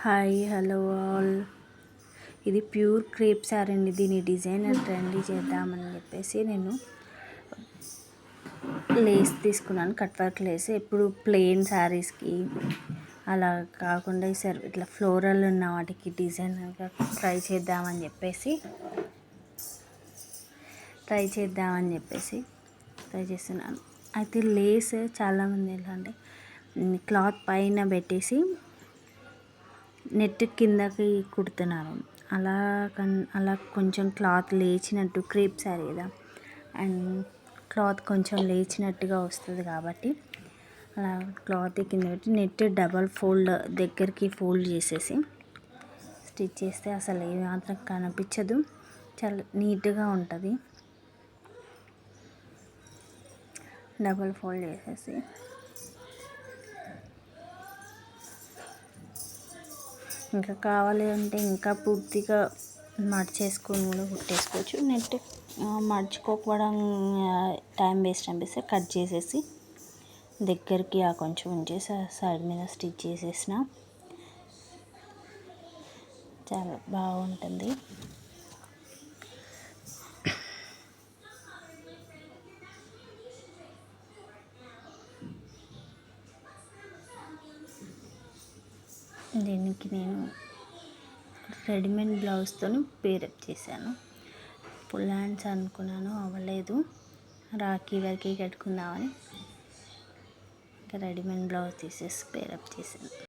Hi hello all. ఇది pure crepe sari అండి. దీని డిజైన్ ట్రెండీ చేద్దామని చెప్పేసి నేను లేస్ తీసుకున్నాను, కట్ వర్క్ లేస్. ఎప్పుడు ప్లెయిన్ శారీస్కి అలా కాకుండా ఈసారి ఇట్లా ఫ్లోరల్ ఉన్న వాటికి డిజైనర్గా ట్రై చేద్దామని చెప్పేసి ట్రై చేస్తున్నాను. అయితే లేస్ చాలామంది ఎలా అంటే క్లాత్ పైన పెట్టేసి నెట్ కిందకి కుడుతున్నారు. అలా కొంచెం క్లాత్ లేచినట్టు, క్రేప్ శారీ కదా, అండ్ క్లాత్ కొంచెం లేచినట్టుగా వస్తుంది కాబట్టి అలా క్లాత్ కింద పెట్టి నెట్ డబల్ ఫోల్డ్ దగ్గరికి ఫోల్డ్ చేసేసి స్టిచ్ చేస్తే అసలు ఏ మాత్రం కనిపించదు, చాలా నీట్గా ఉంటుంది. డబల్ ఫోల్డ్ చేసేసి ఇంకా కావాలి అంటే ఇంకా పూర్తిగా మడిచేసుకొని కూడా కుట్టేసుకోవచ్చు. నెట్ మడుచుకోకపోవడం టైం వేస్ట్ అనిపిస్తే కట్ చేసేసి దగ్గరికి కొంచెం ఉంచేసి సైడ్ మీద స్టిచ్ చేసేసిన చాలా బాగుంటుంది. దీనికి నేను రెడీమేడ్ బ్లౌజ్తో పేరప్ చేశాను. ఫుల్ హ్యాండ్స్ అనుకున్నాను, అవ్వలేదు. రాఖీ వరకు కట్టుకుందామని ఇంకా రెడీమేడ్ బ్లౌజ్ తీసేసి పేరప్ చేశాను.